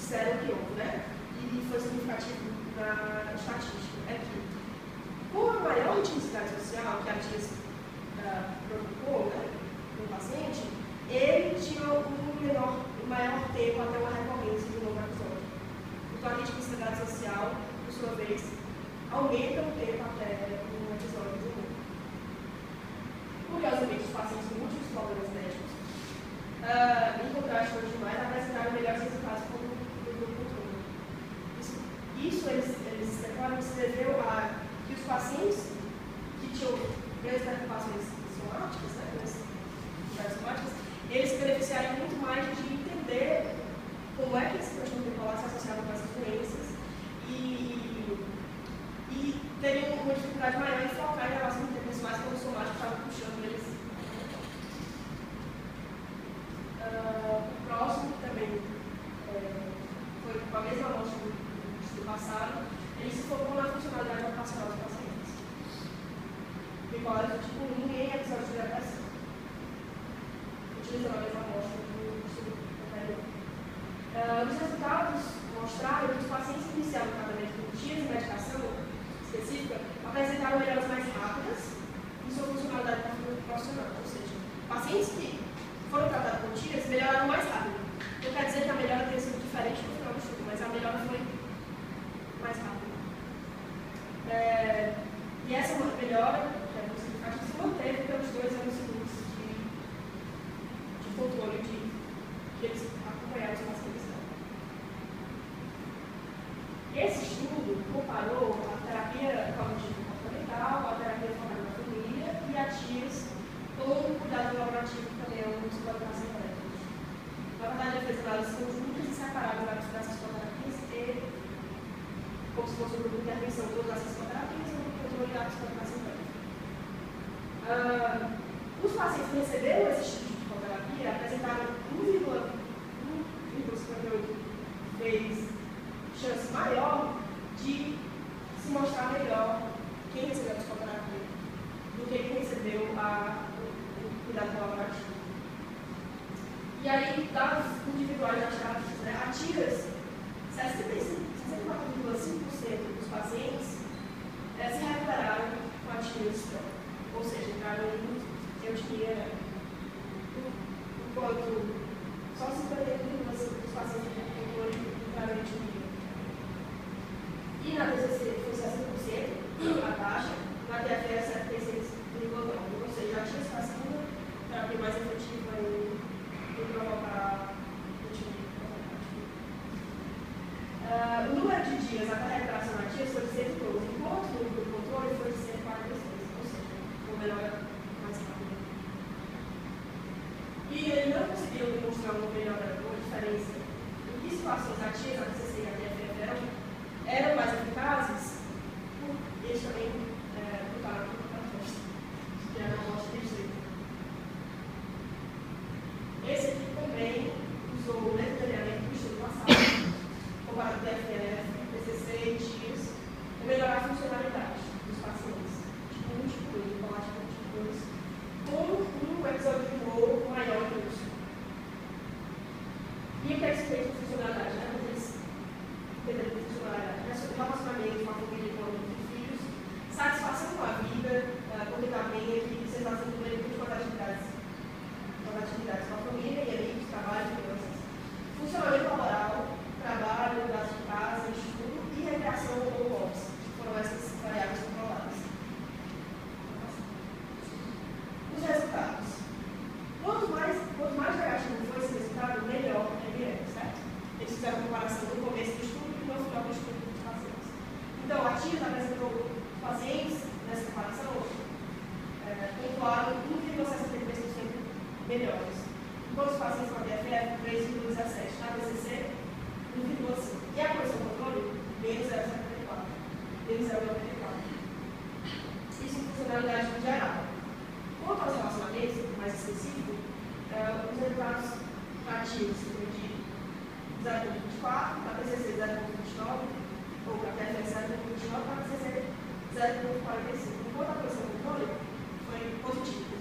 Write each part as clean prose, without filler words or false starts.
disseram que houve, né? E foi significativo na estatística, é que com a maior intensidade social que a TIAS provocou, né, no paciente, ele tinha um maior tempo até uma recorrência de um novo episódio. Então, a intensidade social, por sua vez, aumenta o tempo até um episódio de novo. Curiosamente, os pacientes com múltiplos problemas médicos, em contraste com os demais, apresentaram melhores resultados como o grupo controle. Isso eles declaram se deveu a que os pacientes que tinham grandes preocupações somáticas, eles se beneficiaram muito mais de entender como é que esse transtorno bipolar se associava com essas doenças e teriam uma dificuldade maior em focar em relação a interpessoais quando o somático estava puxando eles. O próximo, que também foi com a mesma amostra do passado, ele se focou na funcionalidade ocupacional dos pacientes. Bipolares do tipo 1 em episódios de depressão, utilizando a mesma amostra do estudo anterior. Os resultados mostraram que os pacientes que iniciaram o tratamento com tias de medicação específica apresentaram melhoras mais rápidas em sua funcionalidade profissional. Ou seja, pacientes que foram tratados com tias melhoraram mais rápido. Não quer dizer que a melhora tenha sido diferente no final do estudo, mas a melhora foi mais rápida. E essa melhora, que é significativa, se manteve pelos 2 anos seguintes de controle que eles acompanharam os pacientes. Esse estudo comparou a terapia cognitiva comportamental, a terapia focada na família e a TIAS com o cuidado colaborativo, que também é um dos colaboradores elétricos. Na verdade, ele fez análises conjuntas e separadas dessas psicoterapias e, como se fosse um grupo de intervenção, todas as psicoterapias e um grupo de controle da psicoterapia elétrica. Os pacientes que receberam esse tipo de psicoterapia apresentaram 1,58 vezes chance maior de se mostrar melhor quem recebeu a psicoterapia do que quem recebeu o cuidado colaborativo. E aí, dados individuais das taxas, né, a TIAS, 64,5% dos pacientes se recuperaram com a TIAS, ou seja, entraram em eutimia, enquanto só 51% dos pacientes entraram em eutimia. E na TCC foi 60% a taxa, na TFE é 76,9%. Ou seja, a TIAS foi a segunda terapia mais efetiva em provocar eutimia. O número de dias até a recuperação na TIAS foi de 112, enquanto o número do controle foi de 146, ou seja, uma melhora mais rápida. E ele não conseguiu demonstrar uma melhora, uma diferença em que situações a TIAS, a TCC e a TFE eram mais eficazes, eles também botaram aqui para a festa, que era a amostra de jeito. Esse aqui também usou o letramento do estudo passado, comparado com TFF, TCC e TIAS, para melhorar a funcionalidade dos pacientes, tipo 1, tipo 2, bipolar tipo 2, com um episódio de humor maior que isso. E o que é que se fez com a funcionalidade? Né? Relacionamento com a família, com os filhos, satisfação com a vida, contentamento, equipe, sensação de plenitude com as atividades com a família e amigos, trabalho, crianças, funcionamento laboral, trabalho, gasto de casa, estudo e recreação ou hobbies. Foram essas variáveis controladas. Os resultados. Quanto mais negativo for esse resultado, melhor ele é, certo? Eles fizeram a comparação no começo do estudo e no final do estudo dos pacientes. Então, a TIAS apresentou pacientes nessa comparação pontuaram 1,63% melhores. Enquanto os pacientes com a TFF, 3,17%. Na TCC, 1,5%. E a correção controle, menos 0,74%. Menos 0,94%. Isso em funcionalidade em geral. Quanto aos relacionamentos, mais específico, os resultados para a TIAS foram de 0,24%, para a TCC 0,29%, ou para a TFF 0,29%, para a TCC 0,45%. Enquanto a correção controle foi positivo,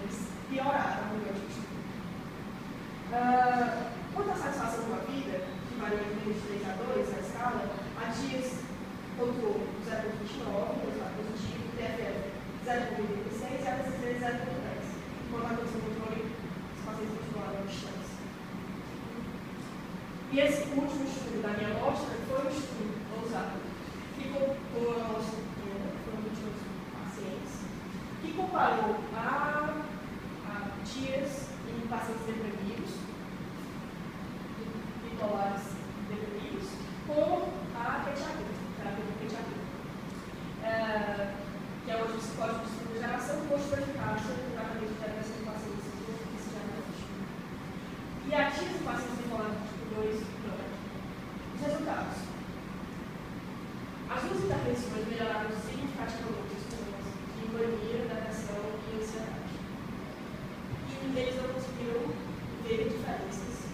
eles pioraram no meu estudo. Quanto à satisfação com a vida, que varia entre escala, a TIAS pontuou 0,29, resultado positivo, o TFF 0,86 e a TCC 0,10. Enquanto a condição de controle, os pacientes continuaram à distância. E esse último estudo da minha amostra foi um estudo ousado, que comparou a amostra pequena, foram 22 pacientes, que comparou a TIAS em pacientes deprimidos, bipolares deprimidos, com a quetiapina, terapia de quetiapina, que é hoje o psicótico de segunda geração, posto eficácia no tratamento de depressão de pacientes com esse diagnóstico. E a TIAS em pacientes bipolares tipo 2 piora. Os resultados. As duas intervenções melhoraram significativamente os sintomas de mania, depressão e ansiedade. E eles não conseguiram ver diferenças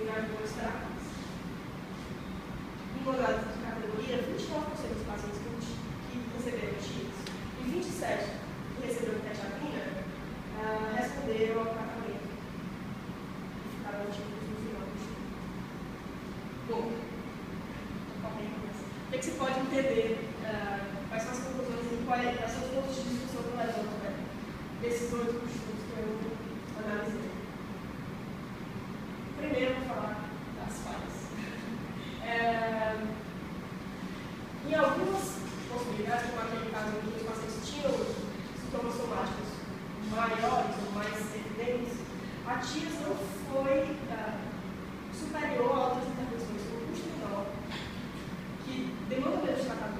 nas duas terapias. Em modalidade de categoria, 29% dos pacientes que receberam TIAS e 27% que receberam quetiapina responderam ao tratamento e ficaram ativos no final do estudo. Bom, o que você pode entender? Quais são as conclusões e quais são os pontos de discussão que levantam desses 8 estudos que eu analisei? Primeiro, eu vou falar das falhas. Em algumas possibilidades, como aquele caso em que os pacientes tinham sintomas somáticos maiores ou mais evidentes, a TIAS não foi superior a outras intervenções com custo menor, que demandam menos tratamento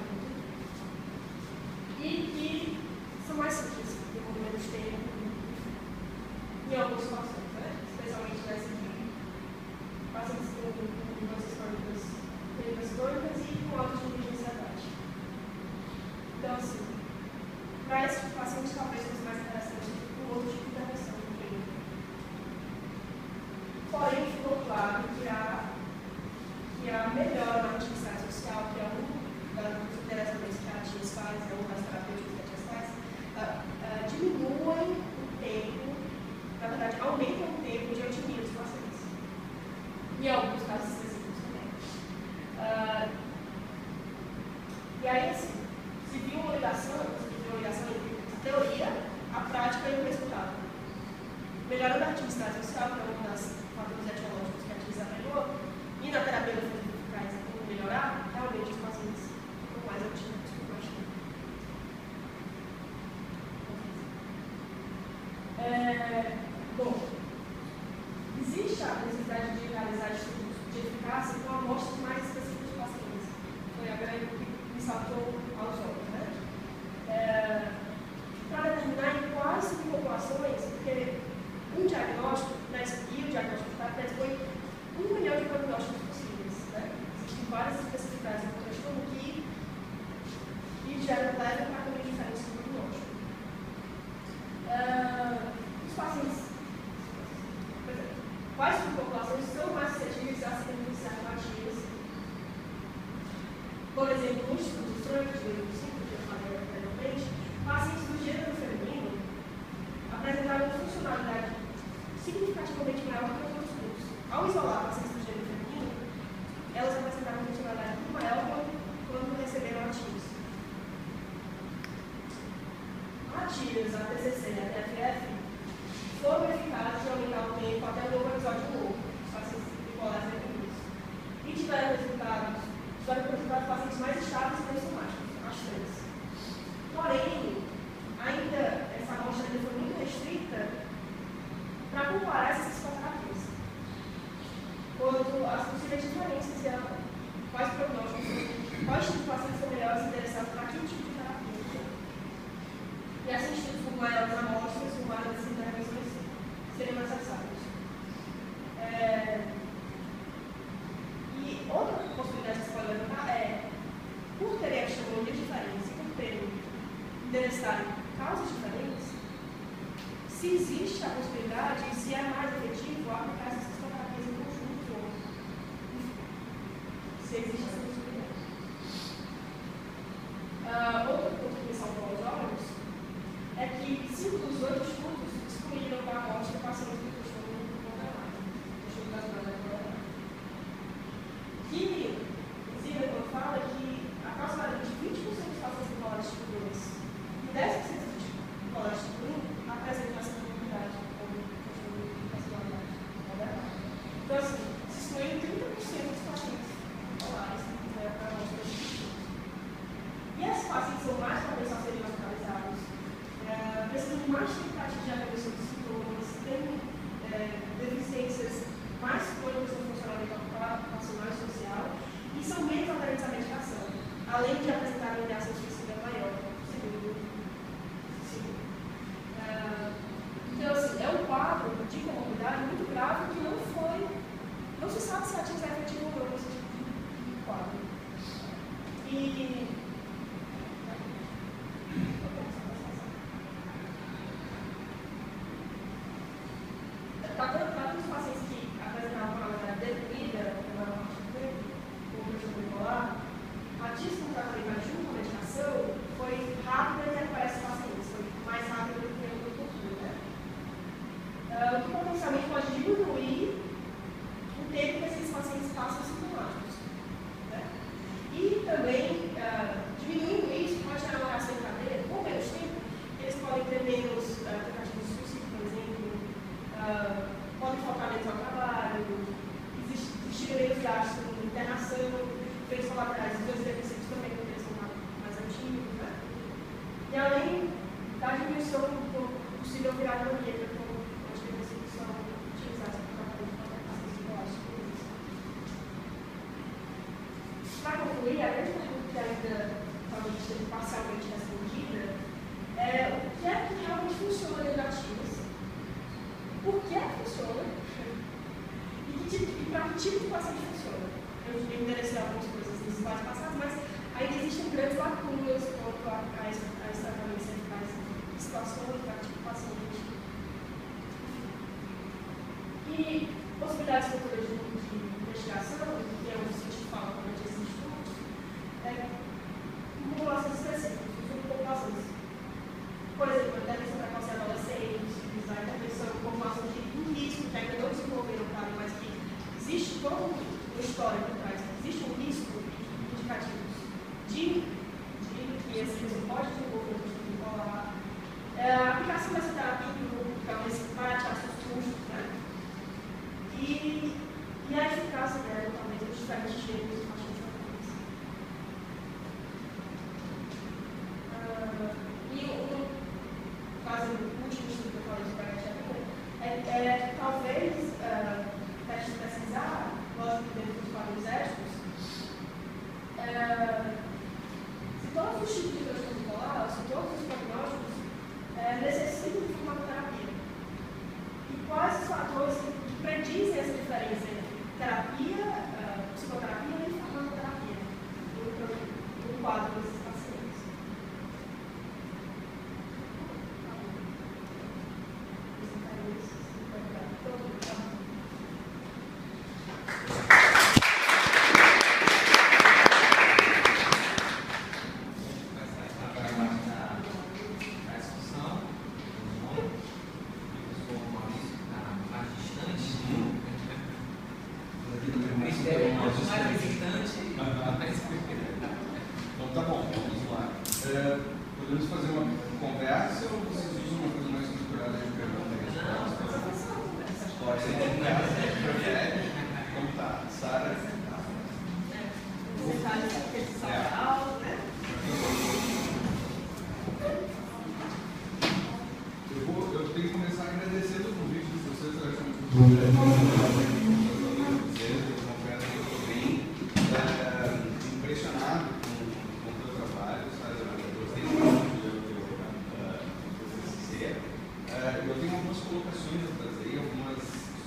e que são mais simples, demandam menos tempo, em algumas situações, né? Especialmente nessa de pacientes com doenças crônicas e com altos níveis de ansiedade. Então, assim, para esses pacientes talvez fosse mais interessante um outro tipo de intervenção do clínico. Porém, ficou claro que a melhora na atividade social, que é um dos interessamentos que a TIAS faz, é uma das terapêuticas que a TIAS faz, diminuem o tempo, na verdade, aumentam o tempo de otimia dos pacientes. Em alguns casos específicos também. E aí, assim, se viu uma ligação entre a teoria, a prática e o resultado. Melhora da atividade social, que é um dos fatores etiológicos que a TIAS avaliou, e na terapia da eficaz como melhorar, realmente os pacientes ficam mais otimistas por mais tempo. Bom, existe a necessidade de realizar estudos de eficácia com amostras mais específicas de pacientes. Foi a grande que me saltou aos olhos, né? Para determinar em quais subpopulações, porque um diagnóstico, e o diagnóstico está predispõe 1 milhão de prognósticos possíveis, né? Existem várias especificidades no transtorno que levam para caminhos diferentes do prognóstico. Os pacientes, por exemplo, quais subpopulações são mais suscetíveis a serem iniciativas? Por exemplo, no estudo Strong de 2005, que eu falei anteriormente, pacientes do gênero feminino apresentaram uma funcionalidade significativamente maior que os outros grupos. Ao isolar pacientes do gênero feminino, elas apresentaram uma funcionalidade muito maior quando receberam a TIAS. A TIAS, a TCC e a TFF foram eficazes de aumentar o tempo até o novo episódio novo, os pacientes bipolares deprimidos. E tiveram resultados pacientes mais estáveis e somáticos, as três. Porém, ainda essa amostra ainda foi muito restrita para comparar essas psicoterapias. Quanto às possíveis diferenças e quais prognósticos, quais tipos de pacientes são melhores interessados para que tipo de terapia. E assim, estudos com maiores amostras, com maiores intervenções, seriam necessários. E outra possibilidade que se pode levantar é, por terem epistemologias diferentes e por terem interessarem causas diferentes, se existe a possibilidade e se é mais efetivo aplicar essas psicoterapias em conjunto ou se existe essa possibilidade. Outro ponto que me saltou aos olhos é que 5 dos 8 estudos excluíram da amostra pacientes que costumam moderado, estudo das drogas moderado. Que, inclusive, além de apresentar uma ameaça suicida maior, segundo. Então, assim, é um quadro de comorbidade muito grave que não se sabe se a atividade é efetiva ou não nesse tipo de quadro. E para os pacientes que apresentavam uma comorbidade deprimida, ou transtorno bipolar, a disco tratamento junto com a medicação foi rápida e aparece pacientes, foi mais rápida do que o controle, né? O que potencialmente pode diminuir o tempo que esses pacientes passam sintomáticos, né? E também, diminuindo isso, pode gerar uma reação em cadeia, com menos tempo, eles podem ter menos tentativas de suicídio, por exemplo, podem faltar menos ao trabalho, existir menos gastos em internação, efeitos colaterais dos dois depressivos também, porque eles são mais antigos, né? E além da diminuição do possível virar maníaca, como os depressivos são utilizados para tratamento de pacientes psicológicos. Para concluir, a grande pergunta que ainda talvez seja parcialmente respondida é o que é que realmente funciona dentro da ativas, por que funciona e para que tipo de paciente funciona. Eu me interessei em algumas coisas nesses slides passados, mas ainda existem grandes lacunas quanto a esse tratamento eficaz de situações, para tipo de paciente. E possibilidades futuras de investigação, que é o que a gente fala durante esses estudos, populações específicas, subpopulações. Por exemplo, a intervenção precoce em adolescentes, a intervenção em populações de risco, que ainda não desenvolveram, claro, mas que existe todo um histórico por trás, existe um risco indicativo de que esse risco pode desenvolver um transtorno bipolar. A aplicação dessa terapia em grupo, que é uma para seus custos, né? E a eficácia dela, talvez, em diferentes jeitos de pacientes tratamentos. E fazendo o último estudo que eu falei sobre a gatilha, talvez pesquisar, lógico, dentro dos padrões éticos, se todos os tipos de transtorno bipolar, se todos os prognósticos necessitam de farmacoterapia. E quais os fatores que predizem essa diferença entre terapia, psicoterapia e farmacoterapia no quadro desses pacientes. Então tá bom, vamos lá. Podemos fazer uma conversa ou vocês usam uma coisa mais estruturada de pergunta e resposta? Pode ser conversa, prefere? Como tá? Sara? Eu tenho que começar agradecendo o convite de vocês. Eu acho muito impressionado com o teu trabalho, sabe? Eu gostei muito de você. Eu tenho algumas colocações a trazer, algumas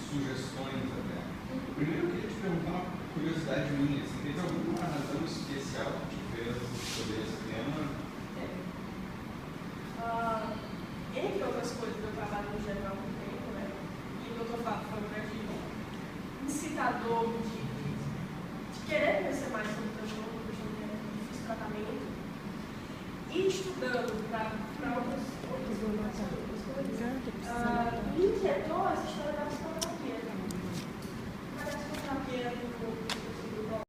sugestões até. Primeiro, eu queria te perguntar uma curiosidade minha. Assim, teve alguma razão especial que te fez escolher esse tema? Entre outras coisas, eu trabalho no geral há muito tempo, né? E o Dr. Fábio foi um grande incitador de querer conhecer mais sobre o transtorno, difícil tratamento, e estudando para outras coisas, me inquietou esse